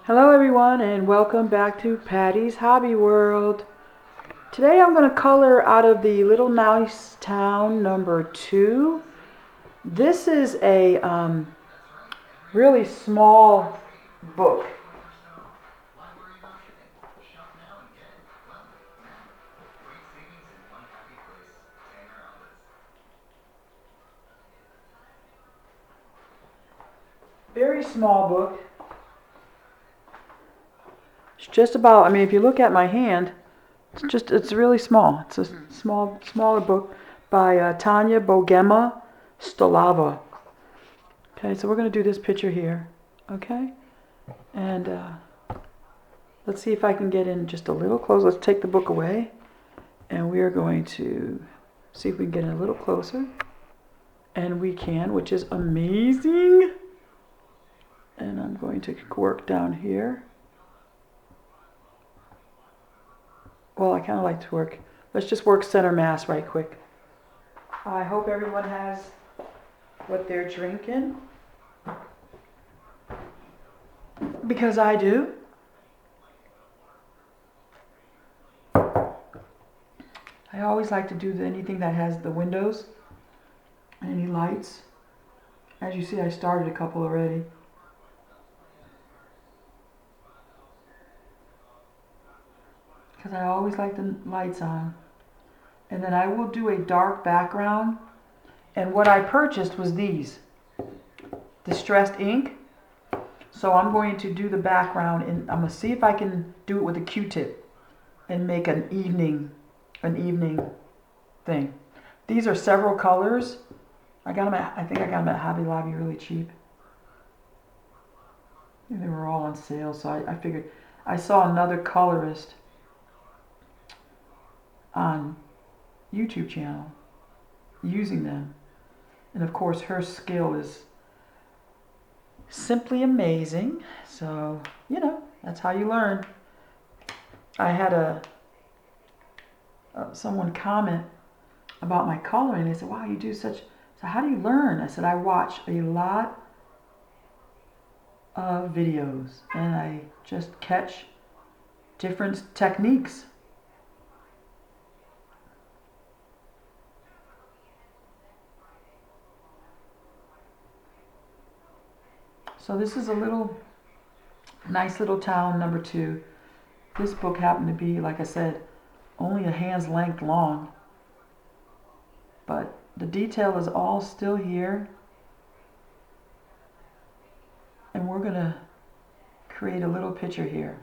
Hello everyone and welcome back to Patty's Hobby World. Today I'm going to color out of the Little Nice Town number 2. This is a really small book. Very small book. It's just about, if you look at my hand, it's really small. It's a smaller book by Tanya Bogema Stolava. Okay, so we're going to do this picture here. Okay? And let's see if I can get in just a little close. Let's take the book away. And we are going to see if we can get in a little closer. And we can, which is amazing. And I'm going to work down here. Well, I kind of like to work. Let's just work center mass right quick. I hope everyone has what they're drinking. Because I do. I always like to do anything that has the windows and any lights. As you see, I started a couple already. Because I always like the lights on. And then I will do a dark background. And what I purchased was these. Distressed ink. So I'm going to do the background and I'm going to see if I can do it with a Q-tip and make an evening thing. These are several colors. I think I got them at Hobby Lobby really cheap. They were all on sale, so I figured. I saw another colorist on YouTube channel using them. And of course her skill is simply amazing. So, that's how you learn. I had someone comment about my coloring. They said, wow, you do such, so how do you learn? I said, I watch a lot of videos and I just catch different techniques. So this is a nice little town number 2. This book happened to be, like I said, only a hand's length long. But the detail is all still here. And we're going to create a little picture here.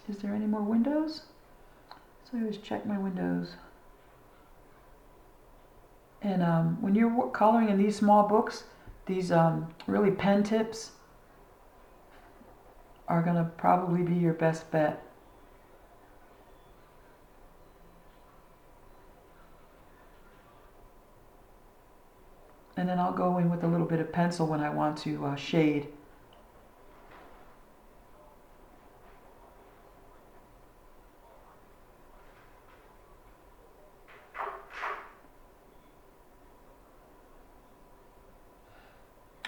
Is there any more windows? So I always check my windows. And when you're coloring in these small books, these really pen tips are going to probably be your best bet. And then I'll go in with a little bit of pencil when I want to shade.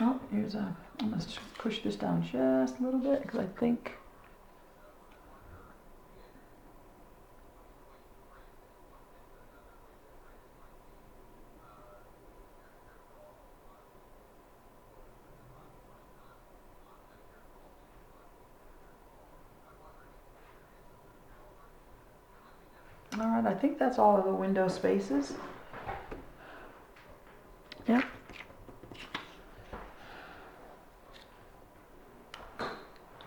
Oh, I'm going to push this down just a little bit because I think Alright, I think that's all of the window spaces. Yep.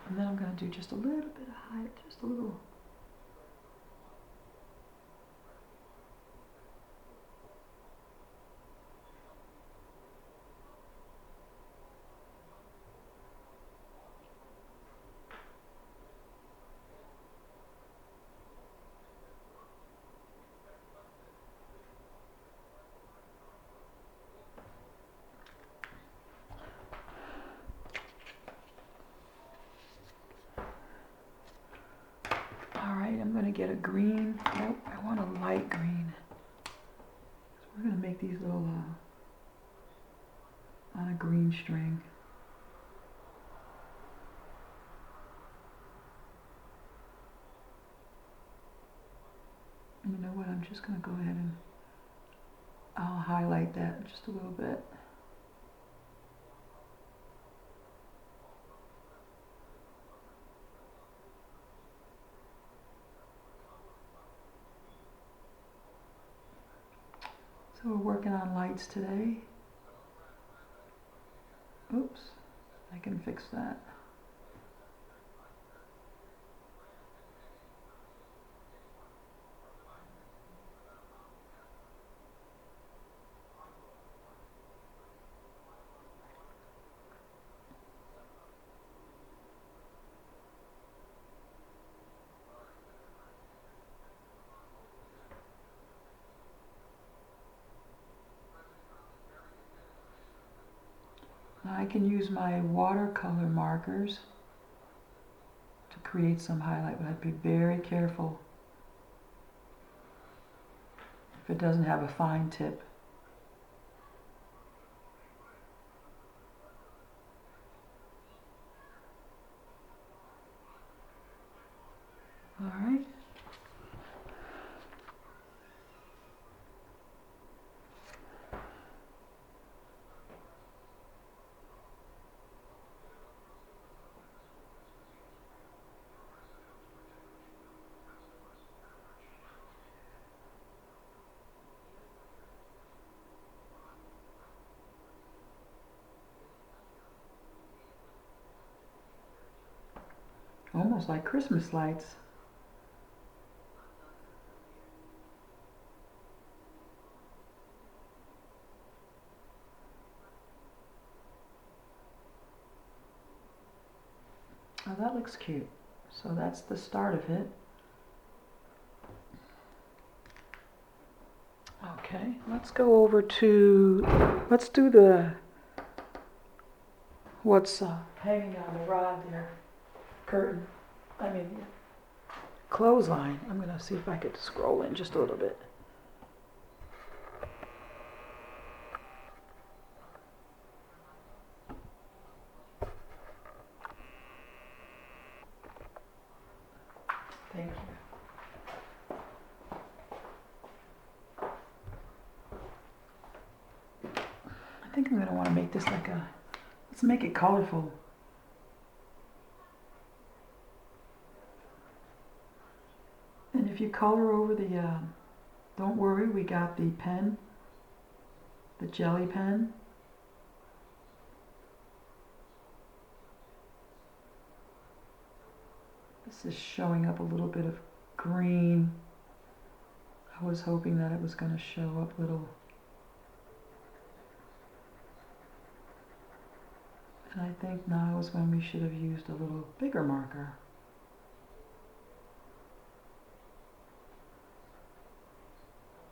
And then I'm going to do just a little bit of height, just a little. get a green. Nope, I want a light green. So we're going to make these little on a green string. And you know what? I'm just going to go ahead and I'll highlight that just a little bit. So we're working on lights today. Oops, I can fix that. Now I can use my watercolor markers to create some highlight, but I'd be very careful if it doesn't have a fine tip. All right. Almost like Christmas lights. Oh, that looks cute. So that's the start of it. Okay, let's go over to, let's do the, what's hanging on the rod there, curtain, clothesline. I'm gonna see if I could scroll in just a little bit. Thank you. I think I'm gonna want to make this like a, let's make it colorful. And if you color over the, don't worry, we got the pen, the jelly pen. This is showing up a little bit of green. I was hoping that it was going to show up little. And I think now is when we should have used a little bigger marker.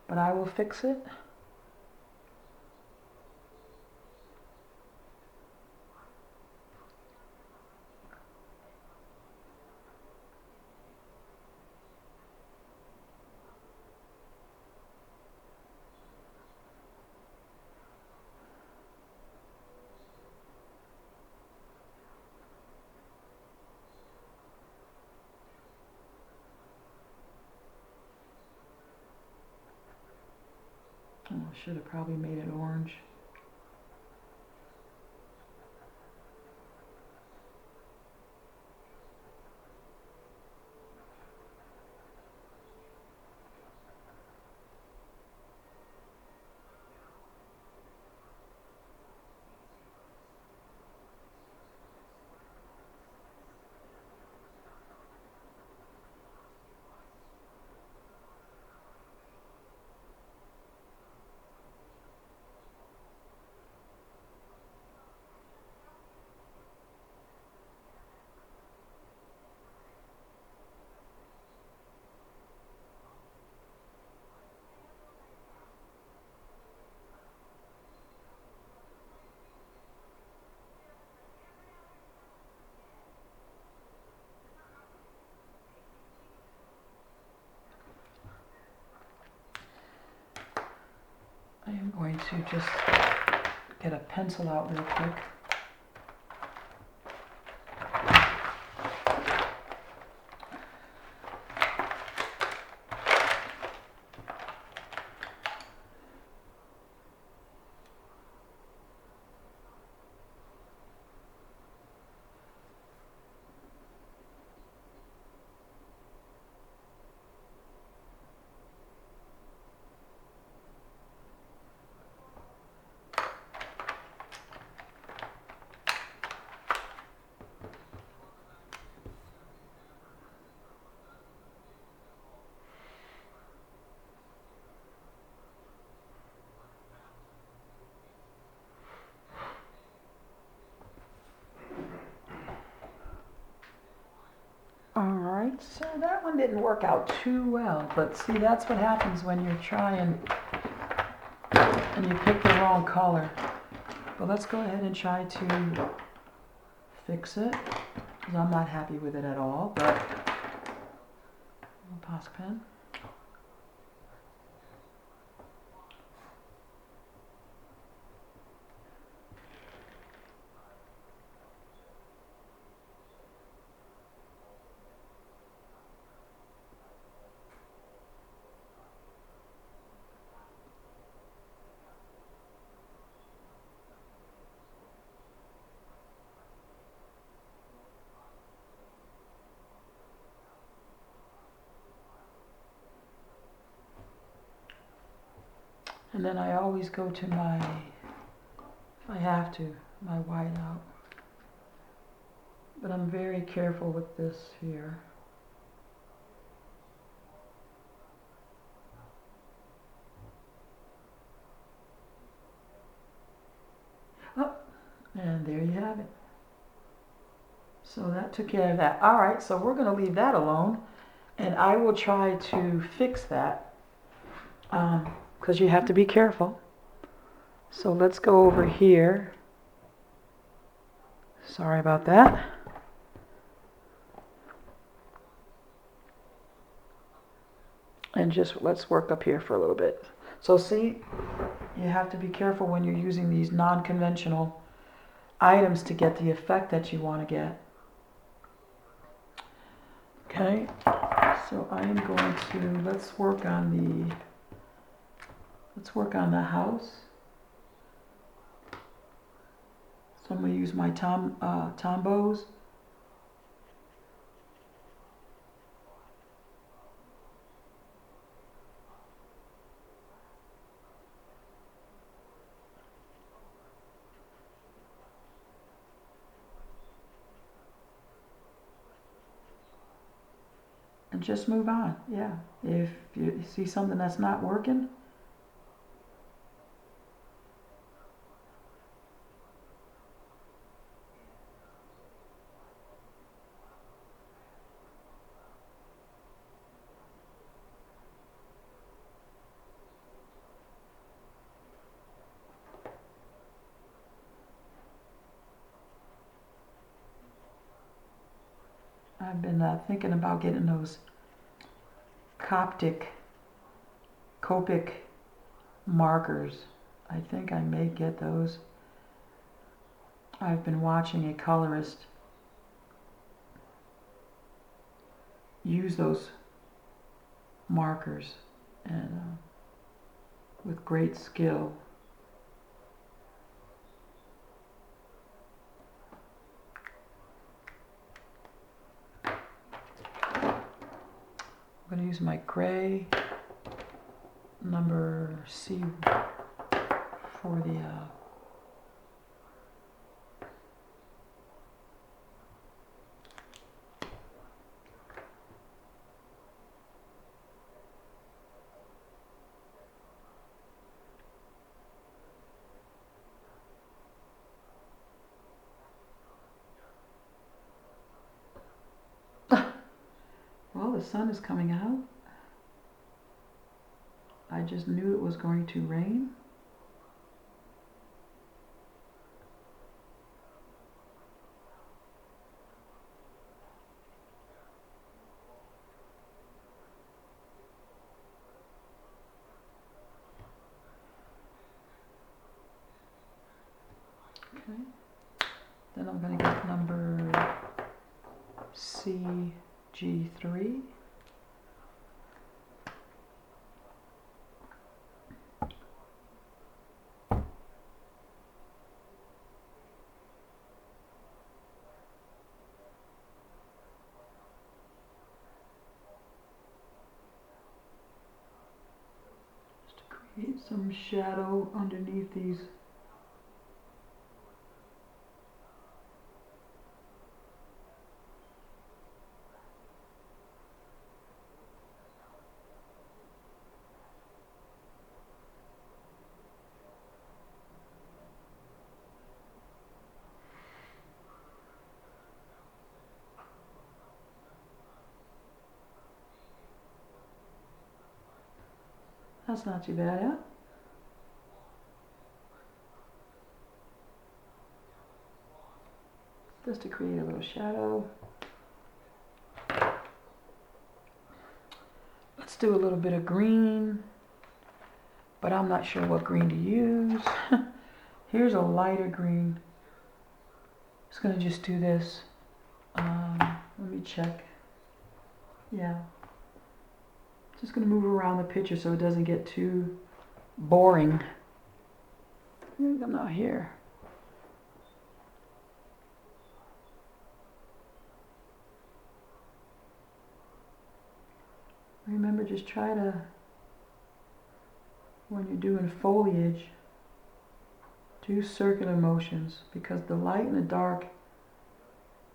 But I will fix it. Oh, I should have probably made it orange. going to just get a pencil out real quick. Alright, so that one didn't work out too well, but see, that's what happens when you're trying and you pick the wrong color. But let's go ahead and try to fix it, because I'm not happy with it at all, but Posca pen. And then I always go to my, if I have to, my whiteout. But I'm very careful with this here. Oh, and there you have it. So that took care of that. All right, so we're going to leave that alone. And I will try to fix that. Because you have to be careful. So let's go over here. Sorry about that. And just let's work up here for a little bit. So see, you have to be careful when you're using these non-conventional items to get the effect that you want to get. Okay, so I am going to, let's work on the house. So I'm going to use my Tombows. And just move on, yeah. If you see something that's not working, I've been thinking about getting those Copic markers. I think I may get those. I've been watching a colorist use those markers and with great skill. I'm going to use my gray number C for the well, the sun is coming out. I just knew it was going to rain. Then I'm going to get number CG3. Just to create some shadow underneath these. That's not too bad, yeah? Just to create a little shadow. Let's do a little bit of green, but I'm not sure what green to use. Here's a lighter green. Just gonna just do this. Let me check. Yeah. Just gonna move around the picture so it doesn't get too boring. I'm not here. Remember, just try to, when you're doing foliage, do circular motions, because the light and the dark,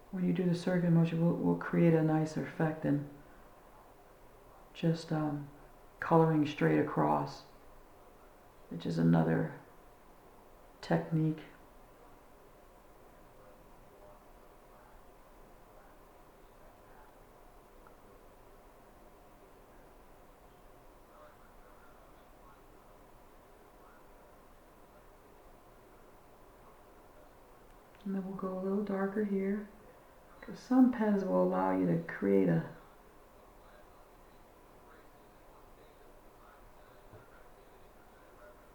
when you do the circular motion, will create a nicer effect than just coloring straight across, which is another technique. And then we'll go a little darker here, because some pens will allow you to create a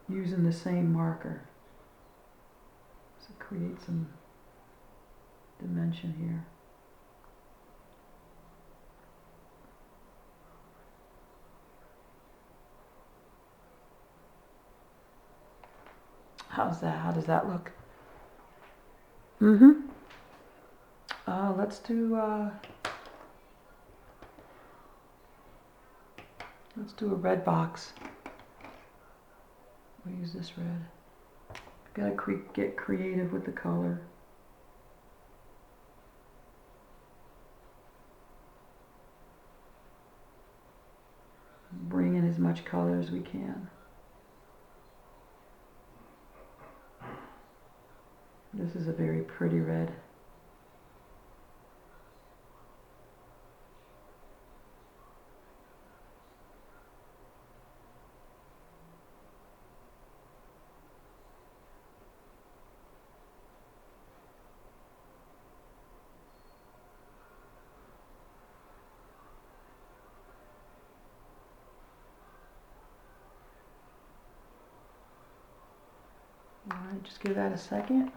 using the same marker. So create some dimension here. How's that? How does that look? Let's do a red box. We'll use this red. Gotta get creative with the color. Bring in as much color as we can. This is a very pretty red. All right, just give that a second.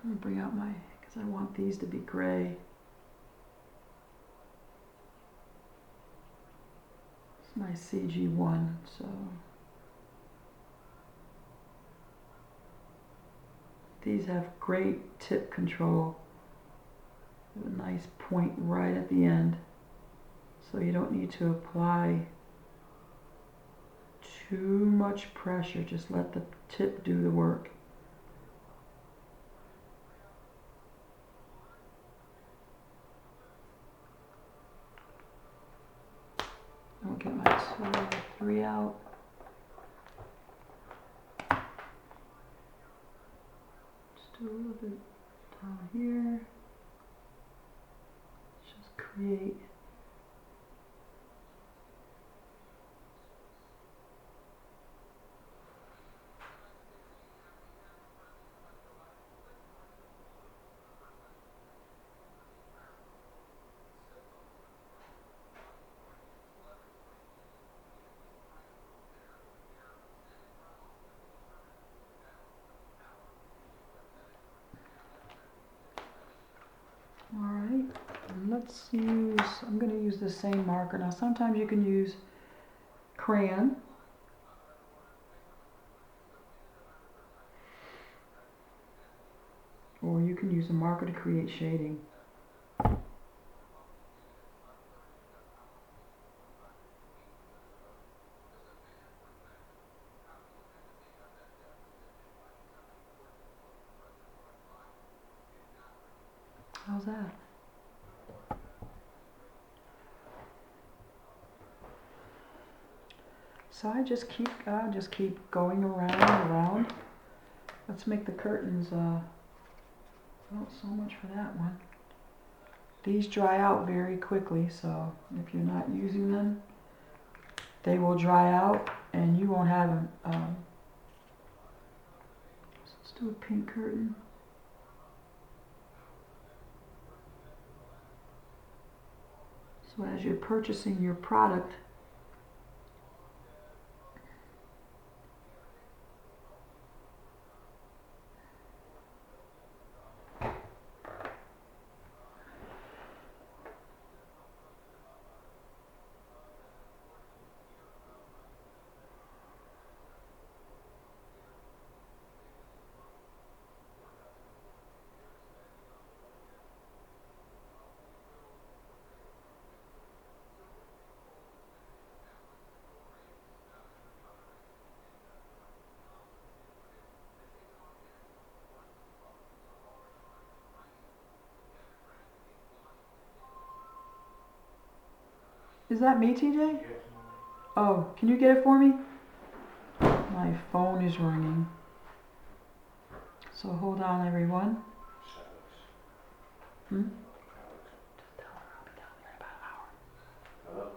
Let me bring out my, because I want these to be gray. It's my CG1, so. These have great tip control. With a nice point right at the end. So you don't need to apply too much pressure, just let the tip do the work. I'll get my 2 or 3 out. Just do a little bit down here. Just create let's use, I'm going to use the same marker. Now sometimes you can use crayon. Or you can use a marker to create shading. How's that? So I just keep going around and around. Let's make the curtains, oh, so much for that one. These dry out very quickly, so if you're not using them, they will dry out and you won't have them. Let's do a pink curtain. So as you're purchasing your product, is that me, TJ? Oh, can you get it for me? My phone is ringing. So hold on, everyone. Hmm? Just tell her I'll be down there in about an hour. Hello?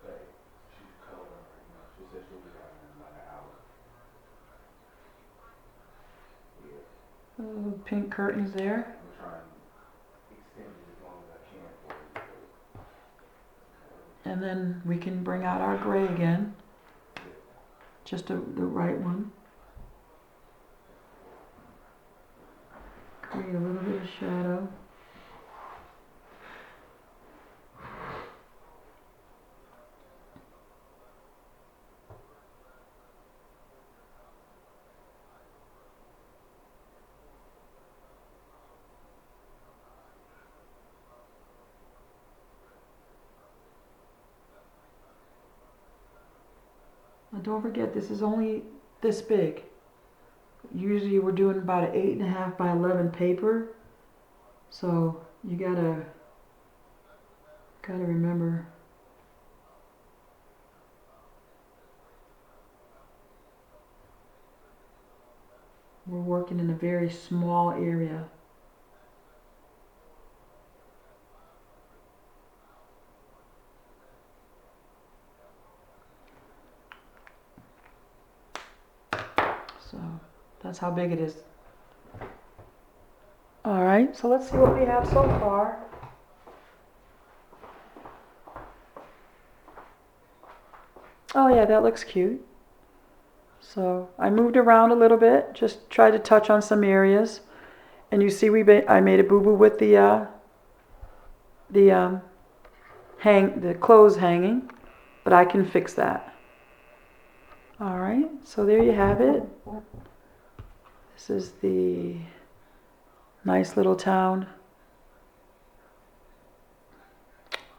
Hey, she's coloring right now. She said she'll be down in about an hour. Yeah. Pink curtains there. I'm trying to extend it as long as I can for you. And then we can bring out our gray again. Just the right one. Create a little bit of shadow. Now don't forget, this is only this big. Usually we're doing about an 8.5 by 11 paper. So you gotta remember. We're working in a very small area. So that's how big it is. All right, so let's see what we have so far. Oh yeah, that looks cute. So I moved around a little bit, just tried to touch on some areas. And you see I made a boo-boo with the clothes hanging, but I can fix that. All right, so there you have it. This is the nice little town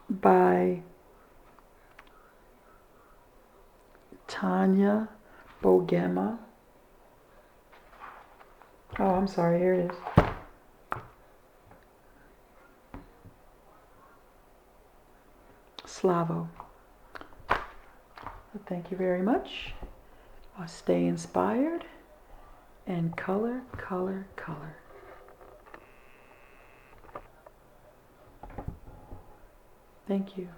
by Tanya Bogema. Oh, I'm sorry, here it is. Slavo. Thank you very much. Stay inspired and color, color, color. Thank you.